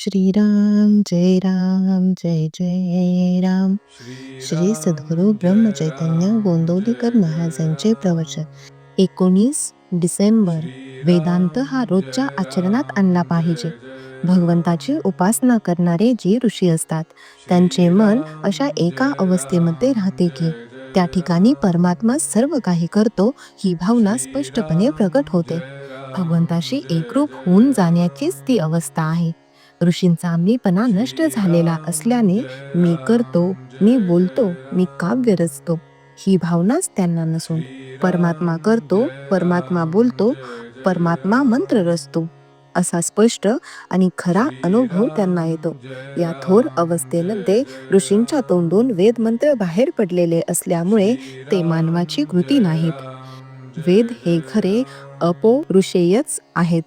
श्रीराम जय राम जय जय राम. श्री सद्गुरु ब्रह्म चैतन्य गोंदवलेकर महाराजांचे प्रवचन. 19 डिसेंबर. वेदांत हा रोजच्या आचरणात आणला पाहिजे. भगवंताची उपासना करणारे जे ऋषी असतात त्यांचे मन अशा एका अवस्थेमध्ये राहते की त्या ठिकाणी परमात्मा सर्व काही करतो ही भावना स्पष्टपणे प्रकट होते. भगवंताशी एकरूप होऊन जाण्याचीच ती अवस्था आहे. ऋषींचा मीपणा नष्ट झालेला असल्याने मी करतो, मी बोलतो, मी काव्य रचतो ही भावनाच त्यांना नसून परमात्मा करतो, परमात्मा बोलतो, परमात्मा मंत्र रचतो असा स्पष्ट आणि खरा अनुभव त्यांना येतो. या थोर अवस्थेमध्ये ऋषींच्या तोंडून वेद मंत्र बाहेर पडलेले असल्यामुळे ते मानवाची कृती नाहीत. वेद हे खरे अपौरुषेयच आहेत.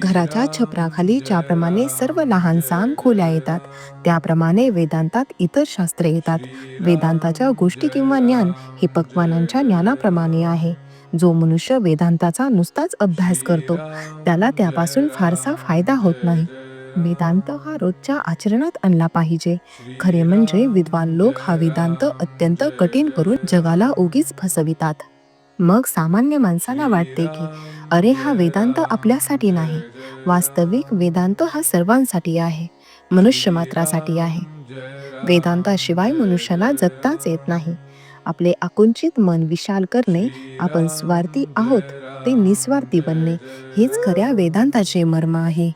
घराच्या छपराखाली ज्याप्रमाणे सर्व लहान सहान खोल्या येतात त्याप्रमाणे वेदांतात इतर शास्त्रे येतात. वेदांताच्या गोष्टी किंवा ज्ञान हे पक्वानांच्या ज्ञानाप्रमाणे आहे. जो मनुष्य वेदांताचा नुसताच अभ्यास करतो त्याला त्यापासून फारसा फायदा होत नाही. वेदांत हा रोजच्या आचरणात आणला पाहिजे. खरे म्हणजे विद्वान लोक हा वेदांत अत्यंत कठीण करून जगाला उगीच फसवितात. मग सामान्य माणसाला वाटते की अरे हा वेदांत आपल्यासाठी नाही. वास्तविक वेदांत हा सर्वांसाठी आहे, मनुष्य मात्रासाठी आहे. वेदांताशिवाय मनुष्याला जगताच येत नाही. आपले आकुंचित मन विशाल करणे, आपण स्वार्थी आहोत ते निस्वार्थी बनणे हेच खऱ्या वेदांताचे मर्म आहे.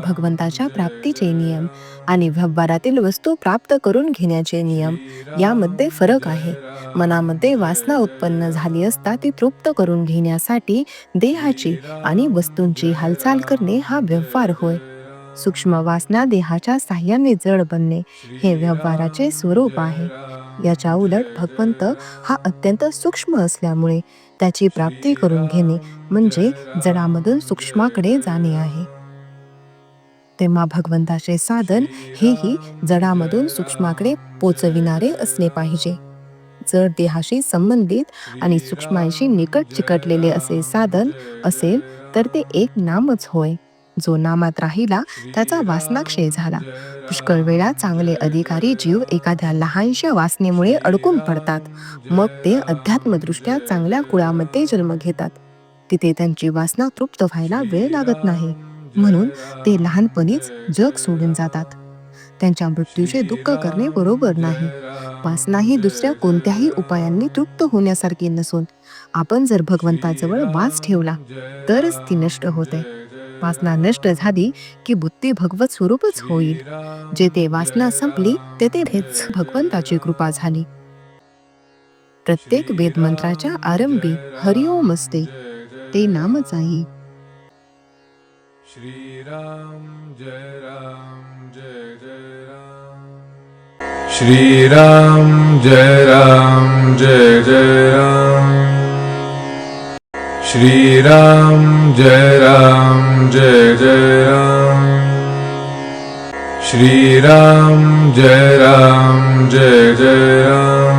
भगवंताच्या प्राप्तीचे नियम आणि व्यवहारातील वस्तू प्राप्त करून घेण्याचे नियम यामध्ये फरक आहे. मनामध्ये वासना उत्पन्न झाली असता ती तृप्त करून घेण्यासाठी देहाची आणि वस्तूंची हालचाल करणे हा व्यवहार होय. सूक्ष्म वासना देहाच्या साह्याने जड बनणे हे व्यवहाराचे स्वरूप आहे. याच्या उलट भगवंत हा अत्यंत सूक्ष्म असल्यामुळे त्याची प्राप्ती करून घेणे म्हणजे जडामधून सूक्ष्माकडे जाणे आहे. तेव्हा भगवंताचे साधन हेही जडामधून सूक्ष्माकडे पोचविणारे असले पाहिजे. जर देहाशी संबंधित आणि सूक्ष्मांशी निकट चिकटलेले असे साधन असेल तर ते एक नामच होय. जो नामात राहिला त्याचा वासनाक्षय झाला. पुष्कळ वेळा चांगले अधिकारी जीव एखाद्या लहानशा वासनेमुळे अडकून पडतात. मग ते अध्यात्मदृष्ट्या चांगल्या कुळामध्ये जन्म घेतात. तिथे त्यांची वासना तृप्त व्हायला वेळ लागत नाही, म्हणून ते लहानपणीच जग सोडून जातात. त्यांच्या मृत्यूचे दुःख करणे बरोबर नाही. वासना ही दुसऱ्या कोणत्याही उपायांनी तृप्त होण्यासारखी नसून आपण जर भगवंताजवळ वास ठेवला तरच ती नष्ट होते. वासना नष्ट झाली की बुद्धी भगवत स्वरूपच होईल. जेथे वासना संपली तेथेच भगवंताची कृपा झाली. प्रत्येक वेदमंत्राच्या आरंभी हरिओम असते, ते नामच आहे. श्रीराम जय राम जय जय राम. श्रीराम जय राम जय जय राम. श्रीराम जय राम जय जय राम. श्रीराम जय राम जय जय राम.